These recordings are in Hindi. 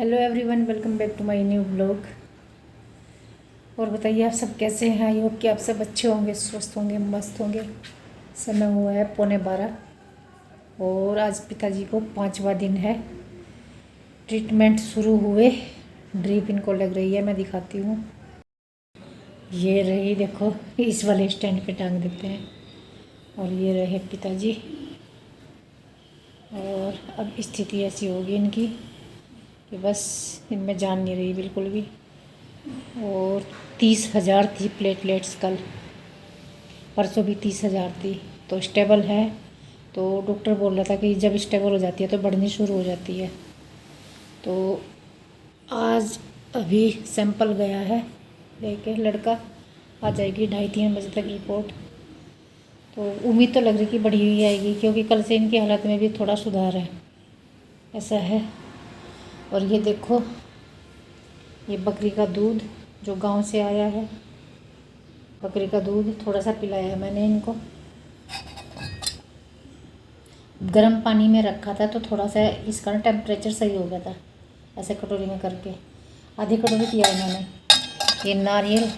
Hello everyone, welcome back to my new blog. और बताइए आप सब कैसे हैं। आई होप कि आप सब अच्छे होंगे, स्वस्थ होंगे, मस्त होंगे। समय हुआ है 11:15 और आज पिताजी को 5वां दिन है। ट्रीटमेंट शुरू हुए, ड्रिप इनको लग रही है, मैं दिखाती हूँ। ये रही, देखो इस वाले स्टैंड पे टांग देते हैं। और ये रहे पिताजी। और अब स्थिति ऐसी होगी इनकी कि बस इनमें जान नहीं रही बिल्कुल भी। और 30,000 थी प्लेटलेट्स कल, परसों भी 30,000 थी। तो स्टेबल है। तो डॉक्टर बोल रहा था कि जब स्टेबल हो जाती है तो बढ़नी शुरू हो जाती है। तो आज अभी सैंपल गया है लेके, लड़का आ जाएगी 2:30-3 बजे तक रिपोर्ट। तो उम्मीद तो लग रही कि बढ़ी हुई आएगी, क्योंकि कल से इनकी हालत में भी थोड़ा सुधार है, ऐसा है। और ये देखो, ये बकरी का दूध जो गांव से आया है, बकरी का दूध थोड़ा सा पिलाया है मैंने इनको। गर्म पानी में रखा था तो थोड़ा सा इसका टेम्परेचर सही हो गया था, ऐसे कटोरी में करके आधी कटोरी पिया इन्होंने। ये नारियल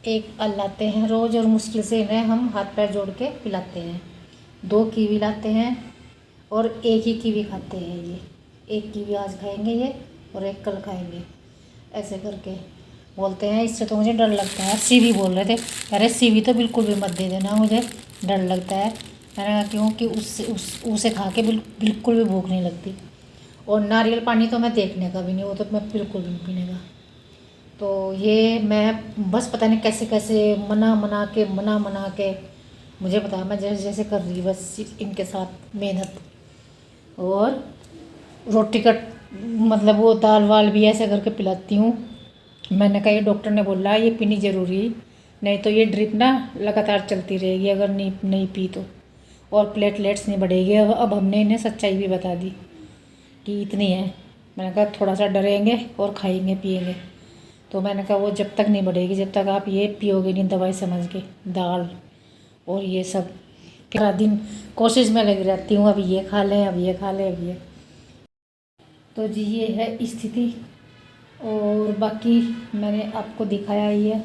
एक लाते हैं रोज़, और मुश्किल से इन्हें हम हाथ पैर जोड़ के पिलाते हैं। 2 कीवी लाते हैं और एक ही कीवी खाते हैं। ये एक कीवी आज खाएंगे ये, और एक कल खाएंगे, ऐसे करके बोलते हैं। इससे तो मुझे डर लगता है। सीवी बोल रहे थे, कह रहे सीवी तो बिल्कुल भी मत दे देना, मुझे डर लगता है। मैंने कहा क्योंकि उसे खा के बिल्कुल भी भूख नहीं लगती। और नारियल पानी तो मैं देखने का भी नहीं, वो तो मैं बिल्कुल भी नहीं पीने का। तो ये मैं बस पता नहीं कैसे कैसे मना के मुझे पता, मैं जैसे जैसे कर रही बस इनके साथ मेहनत। और रोटी का मतलब वो दाल वाल भी ऐसे करके पिलाती हूँ। मैंने कहा ये डॉक्टर ने बोला ये पीनी ज़रूरी, नहीं तो ये ड्रिप ना लगातार चलती रहेगी अगर नहीं नहीं पी तो, और प्लेटलेट्स नहीं बढ़ेगी। अब हमने इन्हें सच्चाई भी बता दी कि इतनी है। मैंने कहा थोड़ा सा डरेंगे और खाएंगे पिएंगे। तो मैंने कहा वो जब तक नहीं बढ़ेगी, जब तक आप ये पियोगे नहीं दवाई समझ के, दाल और ये सब। पूरा दिन कोशिश में लगी रहती हूँ, अब ये खा लें, अब ये खा लें, अब ये। तो जी ये है स्थिति। और बाकी मैंने आपको दिखाया ही है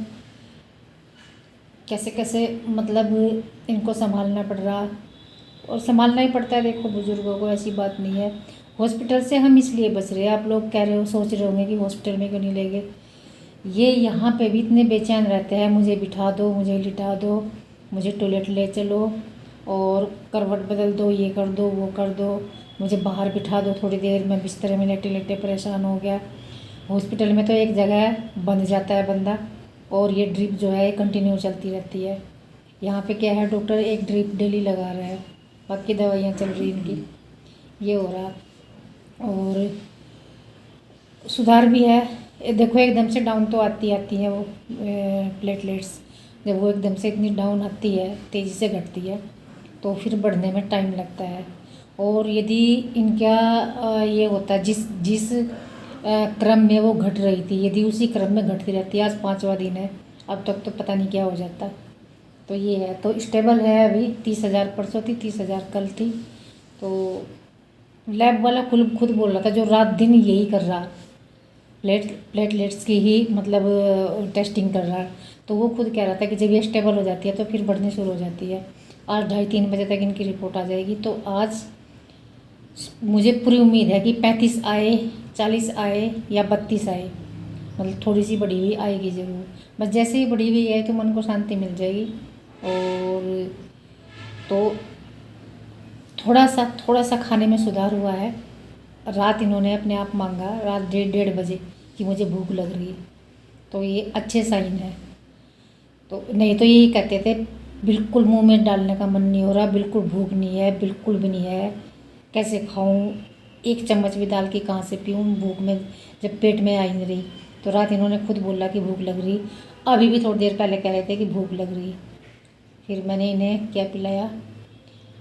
कैसे कैसे मतलब इनको संभालना पड़ रहा, और संभालना ही पड़ता है। देखो बुज़ुर्गों को, ऐसी बात नहीं है। हॉस्पिटल से हम इसलिए बच रहे हैं, आप लोग कह रहे हो, सोच रहे होंगे कि हॉस्पिटल में क्यों नहीं ले गए। ये यहाँ पे भी इतने बेचैन रहते हैं, मुझे बिठा दो, मुझे लिटा दो, मुझे टॉयलेट ले चलो, और करवट बदल दो, ये कर दो, वो कर दो, मुझे बाहर बिठा दो थोड़ी देर, मैं बिस्तर में लेटे लेटे परेशान हो गया। हॉस्पिटल में तो एक जगह बंध जाता है बंदा, और ये ड्रिप जो है कंटिन्यू चलती रहती है। यहाँ पे क्या है, डॉक्टर एक ड्रिप डेली लगा रहा है, बाकी दवाइयाँ चल रही इनकी, ये हो रहा। और सुधार भी है। देखो एकदम से डाउन तो आती है वो प्लेटलेट्स, जब वो एकदम से इतनी डाउन आती है, तेज़ी से घटती है, तो फिर बढ़ने में टाइम लगता है। और यदि इनका ये होता है जिस जिस क्रम में वो घट रही थी, यदि उसी क्रम में घटती रहती, आज 5वां दिन है, अब तक तो पता नहीं क्या हो जाता। तो ये है, तो स्टेबल है अभी। 30,000 परसों थी, 30,000 कल थी। तो लैब वाला खुद बोल रहा था, जो रात दिन यही कर रहा, प्लेटलेट्स की ही मतलब टेस्टिंग कर रहा है। तो वो खुद कह रहा था कि जब ये स्टेबल हो जाती है तो फिर बढ़नी शुरू हो जाती है। आज 2:30-3 बजे तक इनकी रिपोर्ट आ जाएगी। तो आज मुझे पूरी उम्मीद है कि 35 आए, 40 आए या 32 आए, मतलब थोड़ी सी बढ़ी हुई आएगी ज़रूर। बस जैसे ही बढ़ी हुई है तो मन को शांति मिल जाएगी। और तो थोड़ा सा खाने में सुधार हुआ है। रात इन्होंने अपने आप मांगा, रात 1:30 बजे कि मुझे भूख लग रही है, तो ये अच्छे साइन है। तो नहीं तो यही कहते थे बिल्कुल मुंह में डालने का मन नहीं हो रहा, बिल्कुल भूख नहीं है, बिल्कुल भी नहीं है, कैसे खाऊं, एक चम्मच भी दाल की कहाँ से पीऊँ भूख में, जब पेट में आ ही नहीं रही। तो रात इन्होंने खुद बोला कि भूख लग रही। अभी भी थोड़ी देर पहले कह रहे थे कि भूख लग रही। फिर मैंने इन्हें क्या पिलाया,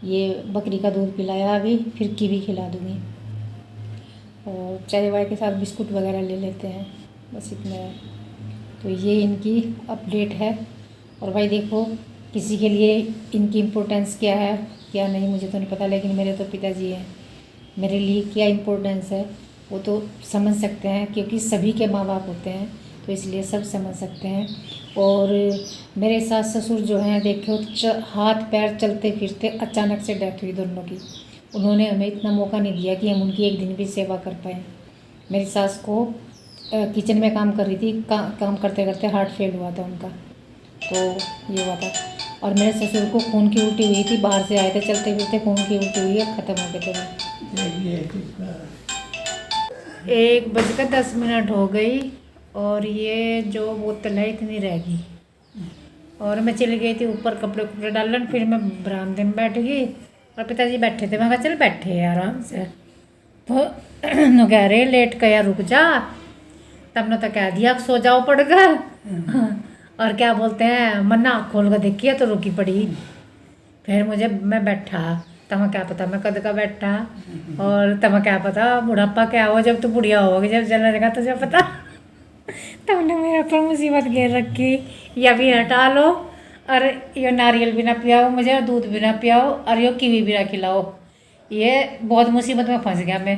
ये बकरी का दूध पिलाया, अभी फिर कीवी खिला दूँगी, और चाय वाय के साथ बिस्कुट वगैरह ले लेते हैं, बस इतना है। तो ये इनकी अपडेट है। और भाई देखो, किसी के लिए इनकी इम्पोर्टेंस क्या है क्या नहीं मुझे तो नहीं पता, लेकिन मेरे तो पिताजी हैं, मेरे लिए क्या इम्पोर्टेंस है। वो तो समझ सकते हैं क्योंकि सभी के माँ बाप होते हैं, तो इसलिए सब समझ सकते हैं। और मेरे सास ससुर जो हैं देखो, हाथ पैर चलते फिरते अचानक से डेथ हुई दोनों की। उन्होंने हमें इतना मौका नहीं दिया कि हम उनकी एक दिन भी सेवा कर पाएँ। मेरी सास को किचन में काम कर रही थी, काम करते करते हार्ट फेल हुआ था उनका, तो ये हुआ था। और मेरे ससुर को खून की उल्टी हुई थी, बाहर से आए थे चलते फिरते, खून की उल्टी हुई है, ख़त्म हो गए थे। 1:10 हो गई और ये जो बोतल है इतनी रह गई। और मैं चली गई थी ऊपर कपड़े कपड़े डालन, फिर मैं बरामदे में बैठ गई और पिताजी बैठे थे। मैं कहा चल बैठे हैं आराम से, तो नो कह रहे लेट गया रुक जा, तब ने तो कह दिया सो जाओ पड़गा। और क्या बोलते हैं, मन्ना आँख खोल कर देखी तो रुकी पड़ी। फिर मैं बैठा, तमा क्या पता मैं कद का बैठा, और तमा क्या पता बुढ़ापा क्या हो, जब तो बुढ़िया होगी जब जलने लगा तुझे पता। तुमने मेरे पर मुसीबत घेर रखी, या भी हटा लो, और ये नारियल भी ना पियाओ मुझे, और दूध भी ना पियाओ, और ये कीवी भी ना खिलाओ। ये बहुत मुसीबत में फंस गया मैं।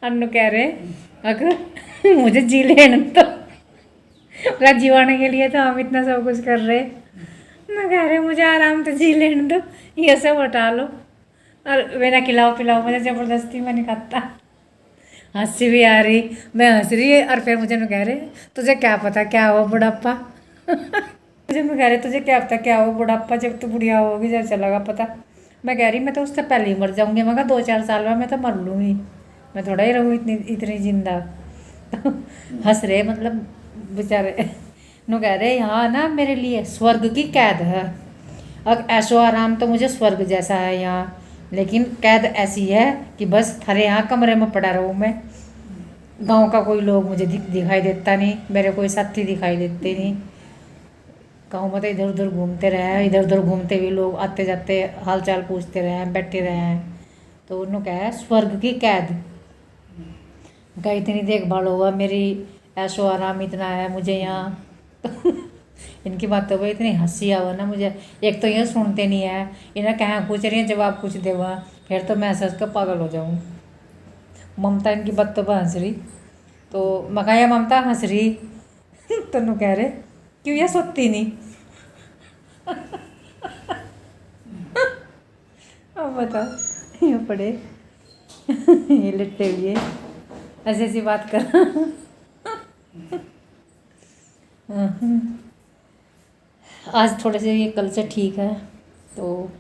अन्नू कह रहे अगर मुझे जी लेने तो जीवाने के लिए तो हम इतना सब कुछ कर रहे, मैं कह रहे मुझे आराम से जी लेने दो, ये सब हटा लो, और बिना खिलाओ पिलाओ मुझे ज़बरदस्ती में नहीं खाता। हंसी भी आ रही, मैं हंस रही है, और फिर मुझे कह रहे तुझे क्या पता क्या हो बुढ़ापा। मुझे मैं कह रहे तुझे क्या पता क्या हो बुढ़ापा, जब तू बुढ़िया होगी जब चलेगा पता। मैं कह रही मैं तो उससे पहले ही मर जाऊंगी, मैं कहा 2-4 साल में मैं तो मर लूँगी, मैं थोड़ा ही रहूँ इतनी जिंदा। तो हंस रहे मतलब बेचारे। नो कह रहे यहाँ ना मेरे लिए स्वर्ग की कैद है, अब ऐशो आराम तो मुझे स्वर्ग जैसा है यहाँ, लेकिन कैद ऐसी है कि बस थारे यहाँ कमरे में पड़ा रहूँ मैं। गांव का कोई लोग मुझे दिखाई देता नहीं, मेरे कोई साथी दिखाई देते नहीं। गाँव में तो इधर उधर घूमते रहे, इधर उधर घूमते हुए लोग आते जाते हाल चाल पूछते रहे, बैठे रहे, तो उन्होंने कहा है स्वर्ग की कैद। कहा इतनी देखभाल होगा मेरी, ऐशो आराम इतना है मुझे यहाँ। इनकी बातों पर इतनी हंसी आवा ना मुझे, एक तो ये सुनते नहीं है, इन्हें कहाँ पूछ रही है जवाब कुछ देवा, फिर तो मैं हंस कर पागल हो जाऊँ। ममता इनकी बातों पर हंस रही, तो मैं कहा ममता हंस रही। तो नु कह रहे क्यों ये सोती नहीं। अब बताओ ये पड़े ये लिट्टे हुए ऐसी ऐसी बात कर। आज थोड़े से ये कल से ठीक है, तो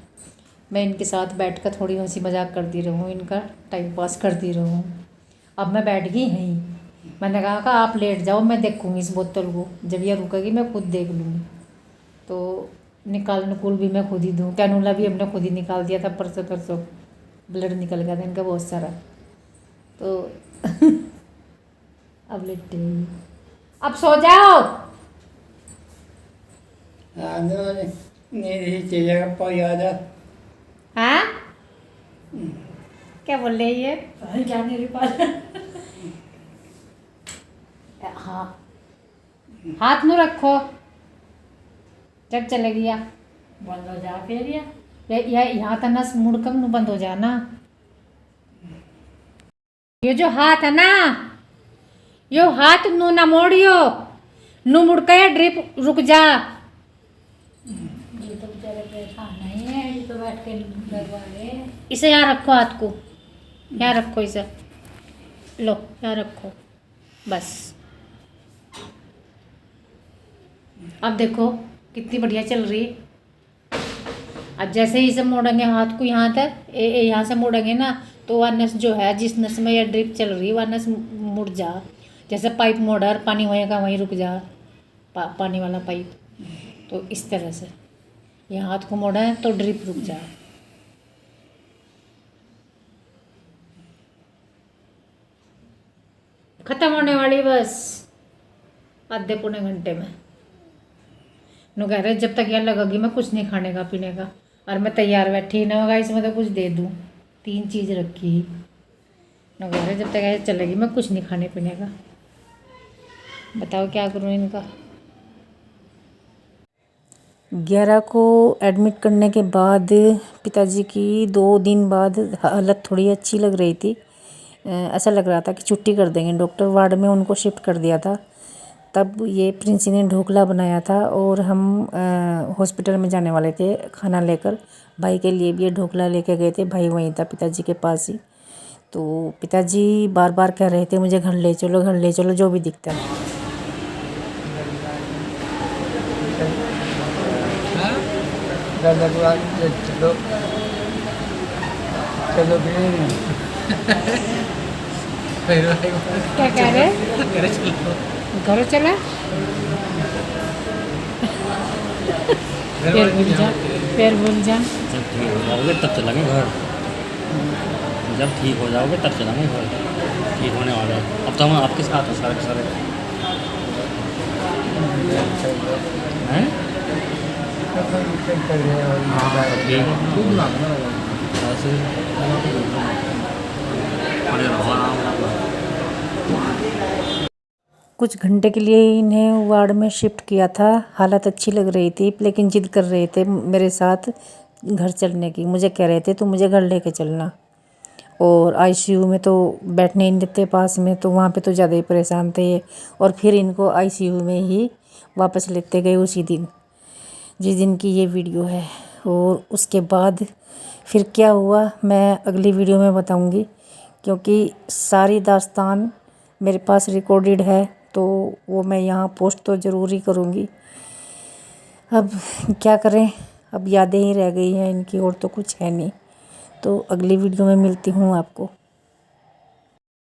मैं इनके साथ बैठकर थोड़ी हंसी मजाक करती रहूँ, इनका टाइम पास करती रहूँ। अब मैं बैठ गई यहीं, मैंने कहा आप लेट जाओ, मैं देखूँगी इस बोतल को, जब यह रुकेगी मैं खुद देख लूँगी। तो निकाल नुकुल भी मैं खुद ही दूँ, कैनूला भी हमने खुद ही निकाल दिया था परसों तरसों, ब्लड निकल गया था इनका बहुत सारा। तो अब लेटे, अब सो जाओ। हाँ क्या बोल रही है क्या मेरे पास। हाँ हाथ में रखो, जब चलेगी या बंद हो जा, फिर या यहाँ तक नस मुड़ कम बंद हो जाना। ये जो हाथ है ना, यो हाथ नू ना मोड़ियो, नू मुड़ के ड्रिप रुक जा। ये तो बेचारे परेशान नहीं है, ये तो बैठ के लगवाए। इसे यहाँ रखो, हाथ को यहाँ रखो, इसे लो यहाँ रखो बस। अब देखो कितनी बढ़िया चल रही है। अब जैसे ही इसे मोड़ेंगे हाथ को यहाँ तक, यहाँ से मोड़ेंगे ना, तो वह नस जो है जिस नस में यह ड्रिप चल रही है वह नस मुड़ जा। जैसे पाइप मोड़ा और पानी होएगा वहीं रुक जा, पानी वाला पाइप, तो इस तरह से यहाँ हाथ को मोड़ा है तो ड्रिप रुक जा। खत्म होने वाली बस आधे पौने घंटे में। नु कह रहे जब तक यह लगेगी मैं कुछ नहीं खाने का पीने का, और मैं तैयार बैठी ना होगा इसमें तो कुछ दे दूँ, 3 चीज़ रखी। नु कह रहे जब तक ऐसे चलेगी मैं कुछ नहीं खाने पीने का। बताओ क्या करूँ इनका। 11 को एडमिट करने के बाद पिताजी की 2 दिन बाद हालत थोड़ी अच्छी लग रही थी। ऐसा लग रहा था कि छुट्टी कर देंगे डॉक्टर, वार्ड में उनको शिफ्ट कर दिया था। तब ये प्रिंसी ने ढोकला बनाया था और हम हॉस्पिटल में जाने वाले थे खाना लेकर। भाई के लिए भी ये ढोकला लेके गए थे, भाई वहीं था पिताजी के पास ही। तो पिताजी बार बार कह रहे थे मुझे घर ले चलो, घर ले चलो, जो भी दिखता है। चलो क्या कह रहे घर चला फिर भूल जा। जब ठीक हो जाओगे तब चलेंगे घर। जब ठीक हो जाओगे तब चलेंगे घर। ठीक होने वाला है। अब तो हम आपके साथ हैं सारे के सारे। हैं? हाँ, ऐसे पड़े रहो आराम से। कुछ घंटे के लिए इन्हें वार्ड में शिफ्ट किया था। हालत अच्छी लग रही थी, लेकिन जिद कर रहे थे मेरे साथ घर चलने की। मुझे कह रहे थे तू मुझे घर लेके चलना। और आईसीयू में तो बैठने ही नहीं देते पास में, तो वहाँ पे तो ज़्यादा ही परेशान थे ये। और फिर इनको आईसीयू में ही वापस लेते गए उसी दिन, जिस दिन की ये वीडियो है। और उसके बाद फिर क्या हुआ मैं अगली वीडियो में बताऊंगी, क्योंकि सारी दास्तान मेरे पास रिकॉर्डेड है, तो वो मैं यहाँ पोस्ट तो ज़रूर ही करूँगी। अब क्या करें, अब यादें ही रह गई हैं इनकी, और तो कुछ है नहीं। तो अगली वीडियो में मिलती हूँ आपको।